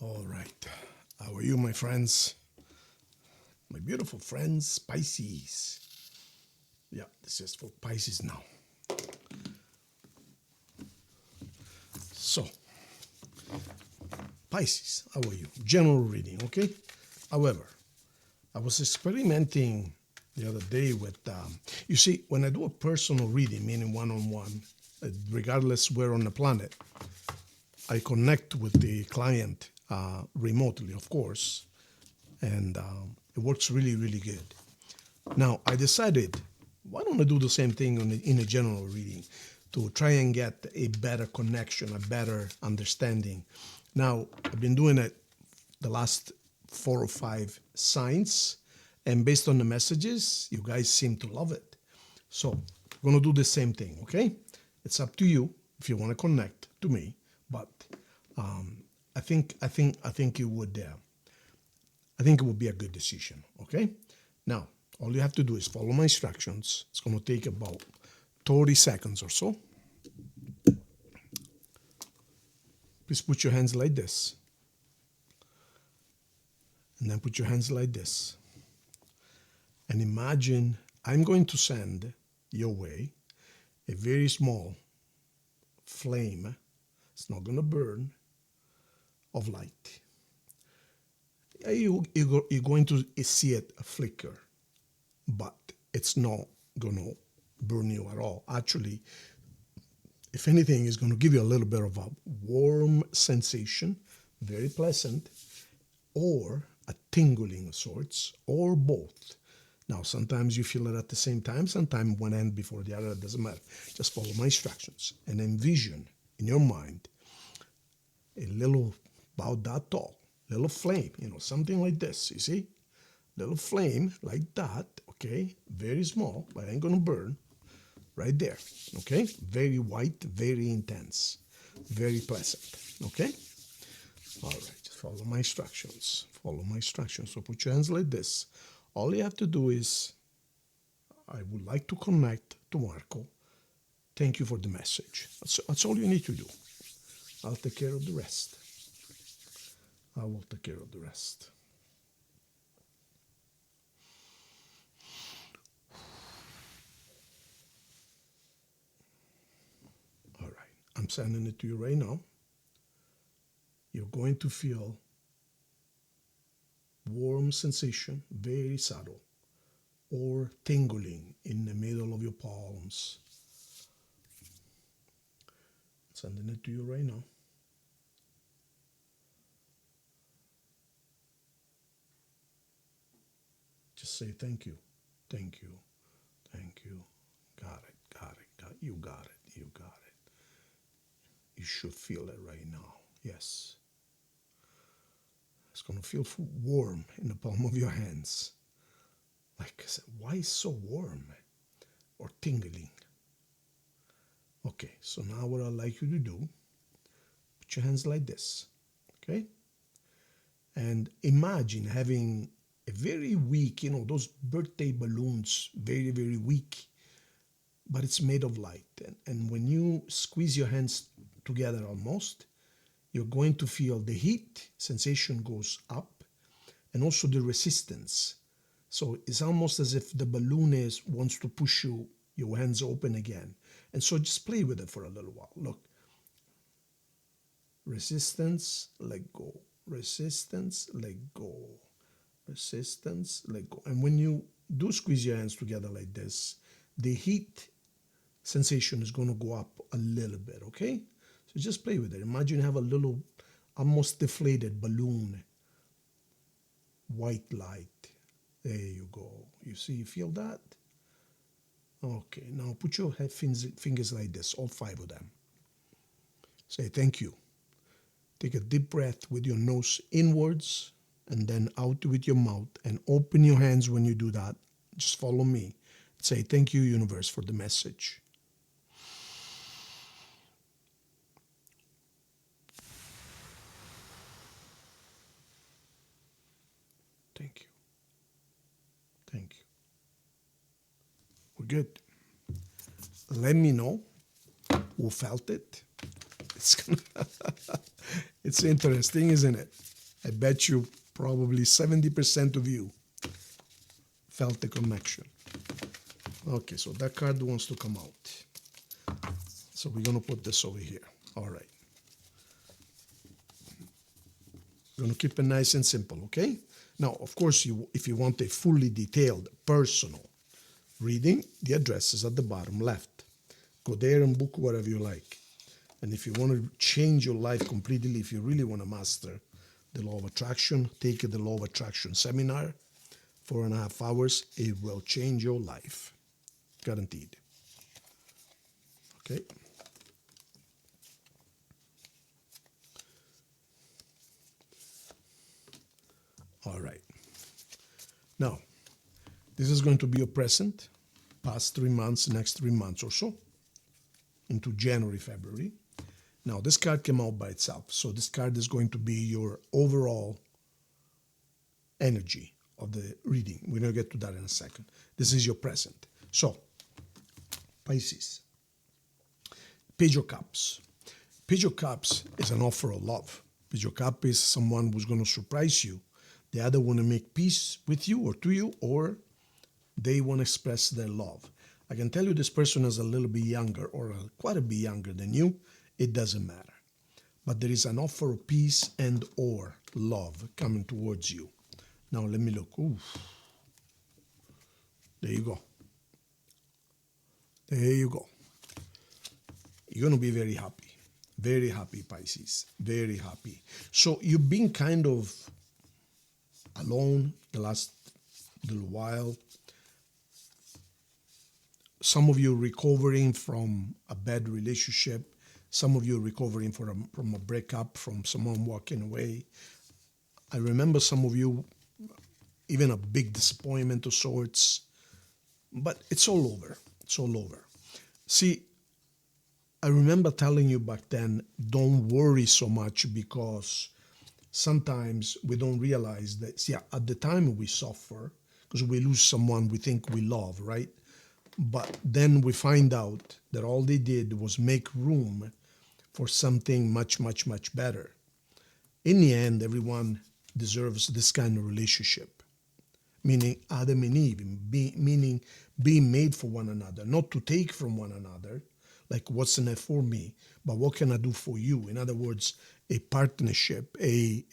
All right. How are you, my friends? My beautiful friends, Pisces. Yeah, this is for Pisces now. So, Pisces, how are you? General reading, okay? However, I was experimenting the other day with, you see, when I do a personal reading, meaning one-on-one, regardless where on the planet, I connect with the client remotely, of course, and it works really, really good. Now, I decided, why don't I do the same thing in a general reading to try and get a better connection, a better understanding. Now, I've been doing it the last 4 or 5 signs, and based on the messages, you guys seem to love it. So, we're going to do the same thing, okay? It's up to you if you want to connect to me, but I think it would be a good decision, okay? Now, all you have to do is follow my instructions. It's going to take about 30 seconds or so. Please put your hands like this. And then put your hands like this. And imagine I'm going to send your way a very small flame. It's not going to burn, of light. You're going to see it flicker, but it's not going to burn you at all. Actually, if anything, it's going to give you a little bit of a warm sensation, very pleasant, or a tingling of sorts, or both. Now, sometimes you feel it at the same time, sometimes one end before the other, it doesn't matter. Just follow my instructions and envision in your mind a little, about that tall, little flame, something like this, you see? Little flame like that, okay? Very small, but ain't gonna burn. Right there, okay? Very white, very intense, very pleasant, okay? All right, just follow my instructions. Follow my instructions. So put your hands like this. All you have to do is, I would like to connect to Marco. Thank you for the message. That's all you need to do. I'll take care of the rest. I will take care of the rest. All right, I'm sending it to you right now. You're going to feel warm sensation, very subtle, or tingling in the middle of your palms. Sending it to you right now. Just say thank you, thank you, thank you. Got it, got it, got it. You got it, you got it. You should feel it right now, yes. It's going to feel warm in the palm of your hands. Like I said, why is so warm or tingling? Okay, so now what I'd like you to do, put your hands like this, okay? And imagine having a very weak, those birthday balloons, very, very weak, but it's made of light. And when you squeeze your hands together almost, you're going to feel the heat sensation goes up and also the resistance. So it's almost as if the balloon wants to push your hands open again. And so just play with it for a little while. Look. Resistance, let go. Resistance, let go. Resistance, let go. And when you do squeeze your hands together like this, the heat sensation is going to go up a little bit, okay? So just play with it. Imagine you have a little, almost deflated balloon, white light. There you go. You see, you feel that? Okay, now put your fingers like this, all 5 of them. Say thank you. Take a deep breath with your nose inwards and then out with your mouth, and open your hands when you do that. Just follow me. Say thank you, universe, for the message. Thank you. Thank you. We're good. Let me know who felt it. It's interesting, isn't it? I bet you probably 70% of you felt the connection. Okay, so that card wants to come out. So we're going to put this over here. All right. We're going to keep it nice and simple, okay? Now, of course, if you want a fully detailed, personal reading, the address is at the bottom left. Go there and book whatever you like. And if you want to change your life completely, if you really want to master the law of attraction, take the law of attraction seminar, 4.5 hours. It will change your life. Guaranteed. Okay. All right. Now, this is going to be your present, past 3 months, next 3 months or so, into January, February. Now, this card came out by itself. So this card is going to be your overall energy of the reading. We're going to get to that in a second. This is your present. So, Pisces. Page of Cups. Page of Cups is an offer of love. Page of Cups is someone who's going to surprise you. They either want to make peace with you or to you, or they want to express their love. I can tell you this person is a little bit younger or quite a bit younger than you. It doesn't matter. But there is an offer of peace and or love coming towards you. Now let me look. Oof. There you go. There you go. You're going to be very happy. Very happy, Pisces. Very happy. So you've been kind of alone the last little while. Some of you recovering from a bad relationship. Some of you recovering from a breakup, from someone walking away. I remember some of you even a big disappointment of sorts. But it's all over. It's all over. See, I remember telling you back then, don't worry so much, because sometimes we don't realize that, see, at the time we suffer because we lose someone we think we love, right? But then we find out that all they did was make room for something much, much, much better. In the end, everyone deserves this kind of relationship, meaning Adam and Eve, meaning being made for one another, not to take from one another, like what's in it for me, but what can I do for you? In other words, a partnership, a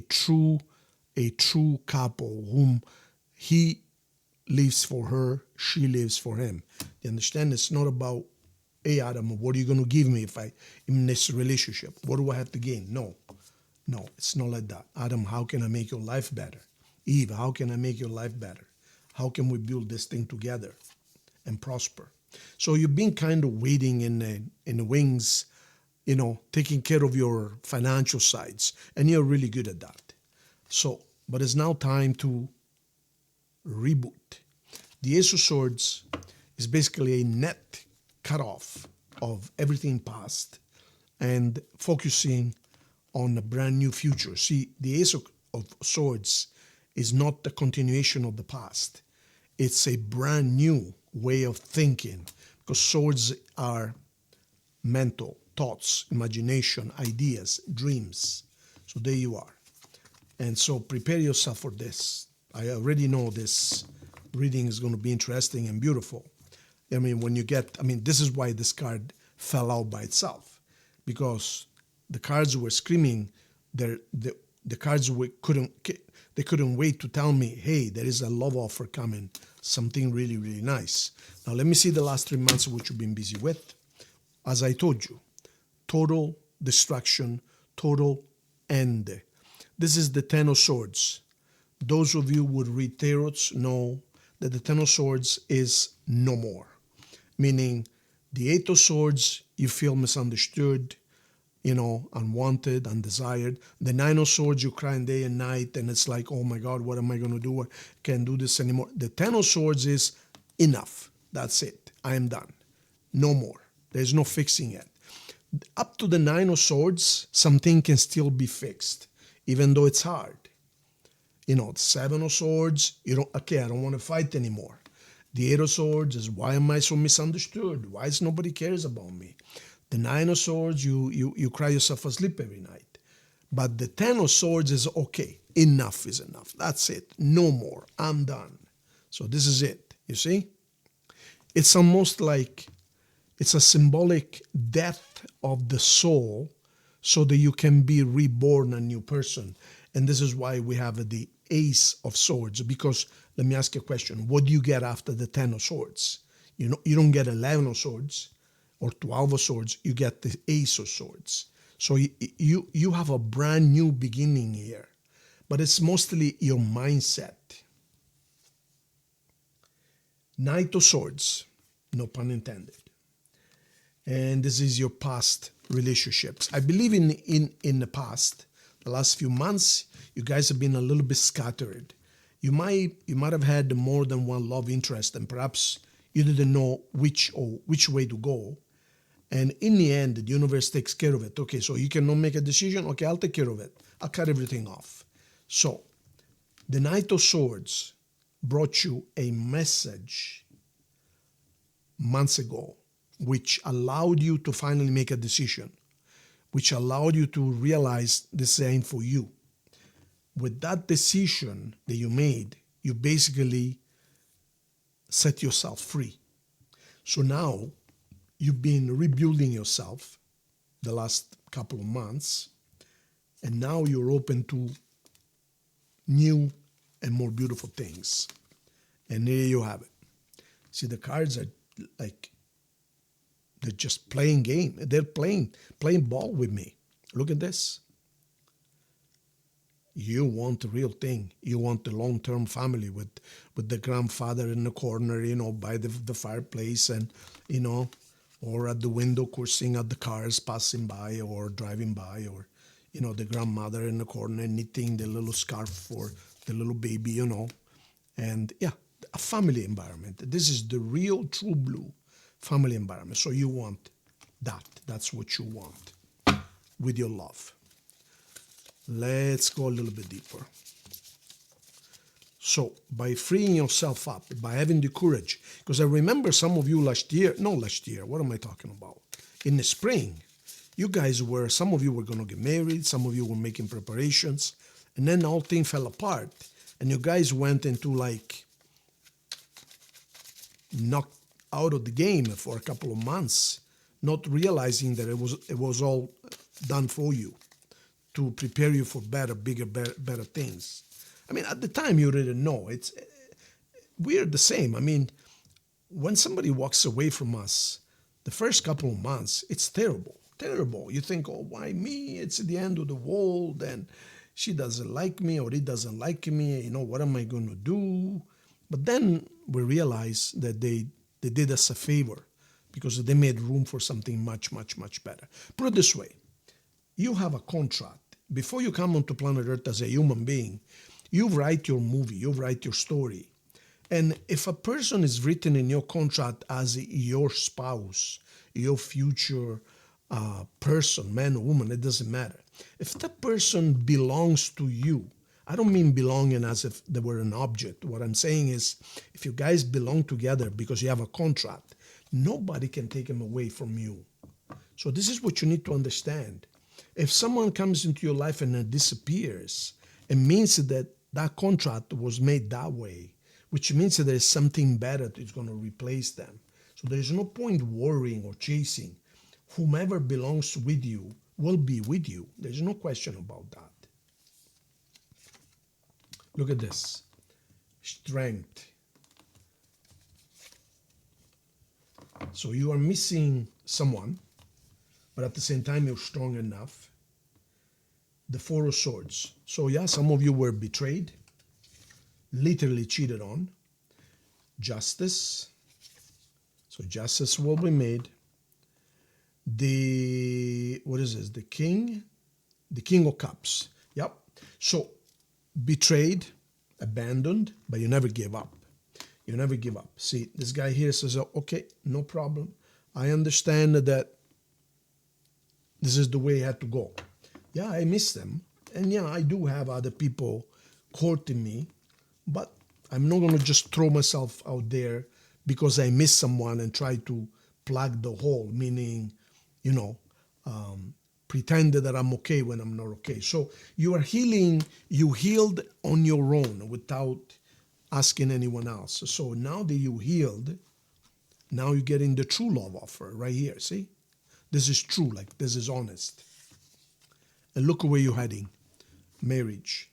true couple whom he lives for her, she lives for him. You understand? It's not about, hey, Adam, what are you going to give me if I'm in this relationship? What do I have to gain? No, it's not like that. Adam, how can I make your life better? Eve, how can I make your life better? How can we build this thing together and prosper? So you've been kind of waiting in the wings, taking care of your financial sides, and you're really good at that. So, but it's now time to reboot. The Ace of Swords is basically a net cutoff of everything past and focusing on a brand new future. See, the Ace of Swords is not the continuation of the past. It's a brand new way of thinking, because swords are mental, thoughts, imagination, ideas, dreams. So there you are. And so prepare yourself for this. I already know this reading is going to be interesting and beautiful. I mean, this is why this card fell out by itself, because the cards were screaming. The cards couldn't wait to tell me, hey, there is a love offer coming, something really, really nice. Now, let me see the last 3 months which you've been busy with. As I told you, total destruction, total end. This is the Ten of Swords. Those of you who would read tarots know that the Ten of Swords is no more. Meaning, the Eight of Swords, you feel misunderstood, unwanted, undesired. The Nine of Swords, you cry day and night, and it's like, oh my God, what am I going to do? I can't do this anymore. The Ten of Swords is enough. That's it. I am done. No more. There's no fixing it. Up to the Nine of Swords, something can still be fixed, even though it's hard. The Seven of Swords, I don't want to fight anymore. The Eight of Swords is, why am I so misunderstood? Why is nobody cares about me? The Nine of Swords, you cry yourself asleep every night. But the Ten of Swords is okay. Enough is enough. That's it. No more. I'm done. So this is it. You see? It's almost like it's a symbolic death of the soul so that you can be reborn a new person. And this is why we have the Ace of Swords. Because let me ask you a question. What do you get after the Ten of Swords? You don't get 11 of Swords or 12 of Swords. You get the Ace of Swords. So you have a brand new beginning here. But it's mostly your mindset. Knight of Swords. No pun intended. And this is your past relationships. I believe in the past, the last few months, you guys have been a little bit scattered. You might have had more than one love interest, and perhaps you didn't know which way to go. And in the end, the universe takes care of it. Okay, so you cannot make a decision. Okay, I'll take care of it. I'll cut everything off. So the Knight of Swords brought you a message months ago, which allowed you to finally make a decision, which allowed you to realize the same for you. With that decision that you made, you basically set yourself free. So now you've been rebuilding yourself the last couple of months, and now you're open to new and more beautiful things. And there you have it. See, the cards are like, they're just playing game. They're playing ball with me. Look at this. You want the real thing. You want the long-term family with the grandfather in the corner, by the fireplace, and, or at the window cursing at the cars passing by or driving by, or, the grandmother in the corner knitting the little scarf for the little baby, And yeah, a family environment. This is the real true blue family environment. So you want that. That's what you want with your love. Let's go a little bit deeper. So by freeing yourself up, by having the courage, because I remember some of you last year, what am I talking about? In the spring, some of you were going to get married, some of you were making preparations, and then the whole thing fell apart. And you guys went into knocked out of the game for a couple of months, not realizing that it was all done for you to prepare you for better, bigger, better things. I mean, at the time you didn't know. We're the same. I mean, when somebody walks away from us, the first couple of months, it's terrible. You think, oh, why me? It's the end of the world, and she doesn't like me, or he doesn't like me. What am I going to do? But then we realize that they did us a favor because they made room for something much, much, much better. Put it this way. You have a contract. Before you come onto planet Earth as a human being, you write your movie, you write your story. And if a person is written in your contract as your spouse, your future person, man or woman, it doesn't matter. If that person belongs to you, I don't mean belonging as if they were an object. What I'm saying is, if you guys belong together because you have a contract, nobody can take him away from you. So this is what you need to understand. If someone comes into your life and then disappears, it means that that contract was made that way, which means that there's something better that's going to replace them. So there's no point worrying or chasing. Whomever belongs with you will be with you. There's no question about that. Look at this. Strength. So you are missing someone, but at the same time you're strong enough. The Four of Swords. So yeah, some of you were betrayed, literally cheated on. Justice. So justice will be made. What is this? The King of Cups. Yep. So betrayed, abandoned, but you never give up. You never give up. See, this guy here says, okay, no problem. I understand that this is the way it had to go. Yeah, I miss them. And yeah, I do have other people courting me, but I'm not going to just throw myself out there because I miss someone and try to plug the hole, meaning, pretend that I'm okay when I'm not okay. So you are healing, you healed on your own without asking anyone else. So now that you healed, now you're getting the true love offer right here. See? This is true, like this is honest. And look where you're heading. Marriage.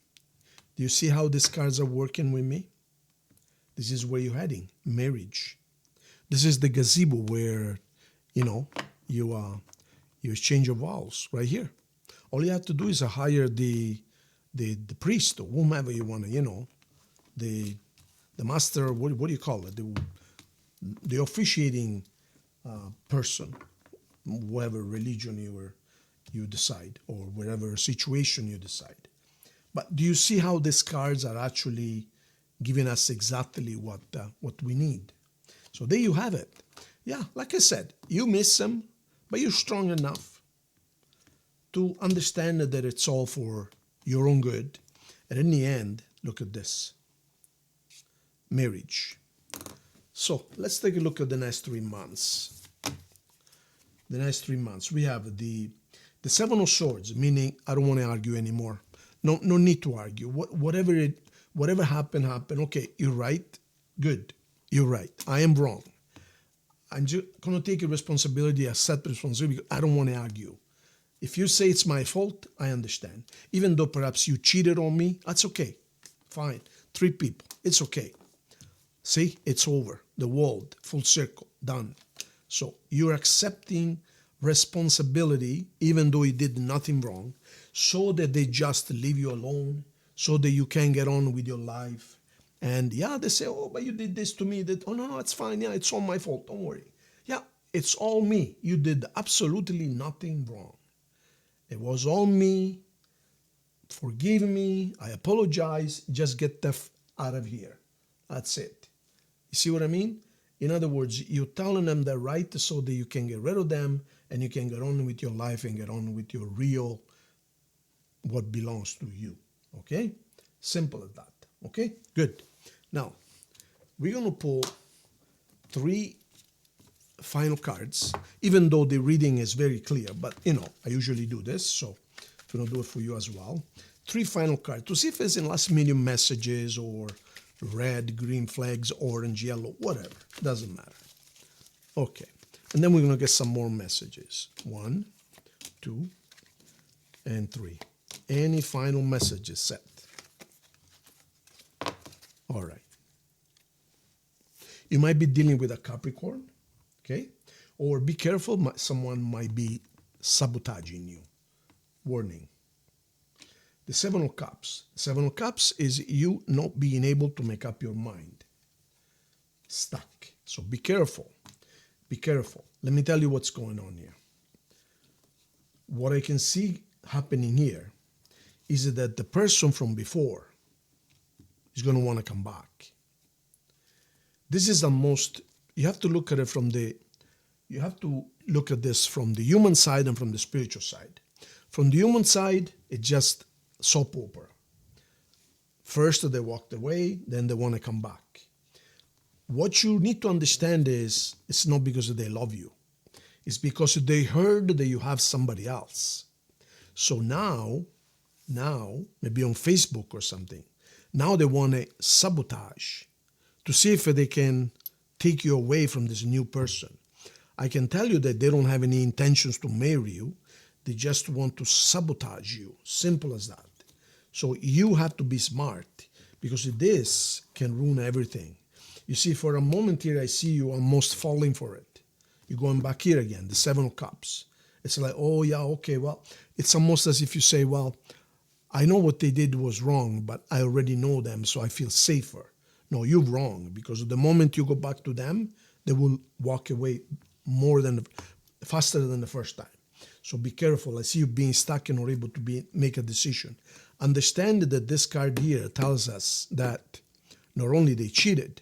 Do you see how these cards are working with me? This is where you're heading. Marriage. This is the gazebo where, you exchange your vows right here. All you have to do is hire the priest or whomever you want to, the master, what do you call it? The officiating person, whatever religion you decide, or whatever situation you decide. But do you see how these cards are actually giving us exactly what we need? So there you have it. Yeah, like I said, you miss them, but you're strong enough to understand that it's all for your own good. And in the end, look at this. Marriage. So let's take a look at the next 3 months. The next 3 months, we have the Seven of Swords, meaning I don't want to argue anymore. No need to argue. Whatever happened. Okay, you're right. Good. You're right. I am wrong. I'm just going to take a responsibility, accept responsibility. I don't want to argue. If you say it's my fault, I understand. Even though perhaps you cheated on me, that's okay. Fine. 3 people. It's okay. See, it's over. The world, full circle, done. So you're accepting responsibility, even though you did nothing wrong, so that they just leave you alone, so that you can get on with your life. And yeah, they say, oh, but you did this to me. Oh, no, it's fine. Yeah, it's all my fault. Don't worry. Yeah, it's all me. You did absolutely nothing wrong. It was all me. Forgive me. I apologize. Just get the out of here. That's it. You see what I mean? In other words, you're telling them they're right so that you can get rid of them and you can get on with your life and get on with your real, what belongs to you. Okay? Simple as that. Okay? Good. Now, we're going to pull 3 final cards, even though the reading is very clear. But, I usually do this, so I'm going to do it for you as well. 3 final cards to see if there's in last minute messages or red, green flags, orange, yellow, whatever. Doesn't matter. Okay. And then we're going to get some more messages. 1, 2, and 3. Any final messages set? All right. You might be dealing with a Capricorn, okay? Or be careful, someone might be sabotaging you. Warning. The Seven of Cups. Seven of Cups is you not being able to make up your mind. Stuck. So be careful. Be careful. Let me tell you what's going on here. What I can see happening here is that the person from before is going to want to come back. This is the most, you have to look at it from you have to look at this from the human side and from the spiritual side. From the human side, it's just soap opera. First they walked away, then they want to come back. What you need to understand is it's not because they love you. It's because they heard that you have somebody else. So now, maybe on Facebook or something, now they want to sabotage to see if they can take you away from this new person. I can tell you that they don't have any intentions to marry you. They just want to sabotage you. Simple as that. So you have to be smart because this can ruin everything. You see, for a moment here, I see you almost falling for it. You're going back here again, the Seven of Cups. It's like, oh, yeah, okay, well, it's almost as if you say, well, I know what they did was wrong, but I already know them, so I feel safer. No, you're wrong, because the moment you go back to them, they will walk away faster than the first time. So be careful. I see you being stuck and not able to make a decision. Understand that this card here tells us that not only they cheated,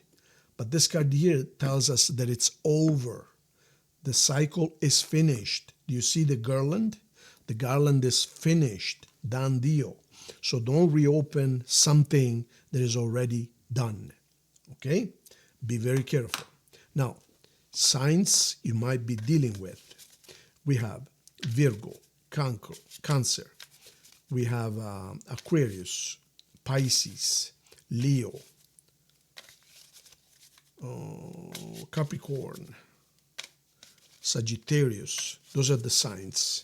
but this card here tells us that it's over. The cycle is finished. Do you see the garland? The garland is finished. Done deal. So don't reopen something that is already done. Okay? Be very careful. Now, signs you might be dealing with. We have Virgo, Cancer. We have Aquarius, Pisces, Leo, Capricorn, Sagittarius. Those are the signs.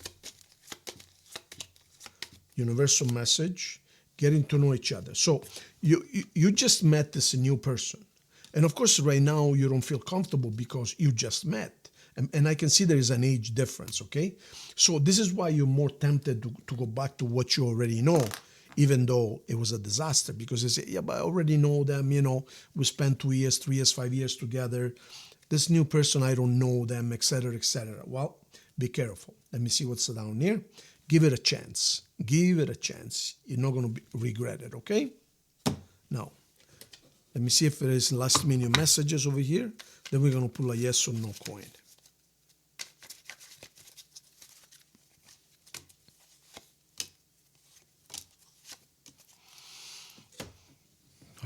Universal message, getting to know each other. So you just met this new person. And of course, right now, you don't feel comfortable because you just met. And I can see there is an age difference, okay? So this is why you're more tempted to go back to what you already know, even though it was a disaster. Because you say, yeah, but I already know them, you know, we spent 2 years, 3 years, 5 years together. This new person, I don't know them, etc., etc. Well, be careful. Let me see what's down here. Give it a chance. Give it a chance. You're not going to regret it, okay? Now, let me see if there is last minute messages over here. Then we're going to pull a yes or no coin.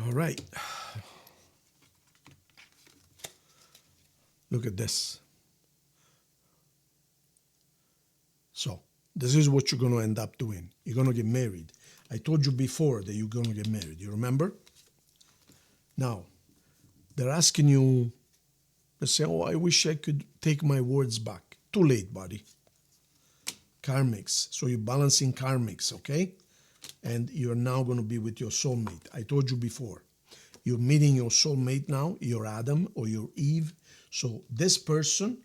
All right. Look at this. So, this is what you're going to end up doing. You're going to get married. I told you before that you're going to get married. You remember? Now, they're asking you, they say, oh, I wish I could take my words back. Too late, buddy. Karmics. So you're balancing karmics, okay? And you're now going to be with your soulmate. I told you before. You're meeting your soulmate now, your Adam or your Eve. So this person,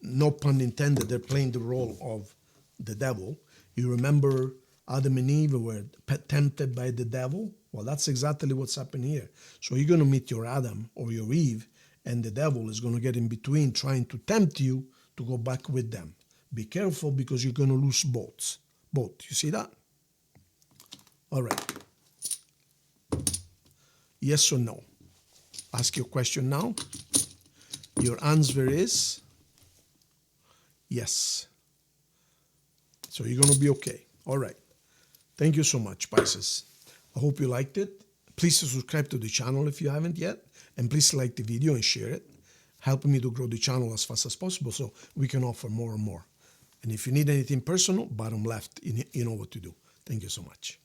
no pun intended, they're playing the role of the devil. You remember Adam and Eve were tempted by the devil? Well, that's exactly what's happening here. So you're going to meet your Adam or your Eve, and the devil is going to get in between trying to tempt you to go back with them. Be careful because you're going to lose both. You see that? All right. Yes or no? Ask your question now. Your answer is yes. So you're going to be okay. All right. Thank you so much, Pisces. I hope you liked it. Please subscribe to the channel if you haven't yet. And please like the video and share it, helping me to grow the channel as fast as possible so we can offer more and more. And if you need anything personal, bottom left, you know what to do. Thank you so much.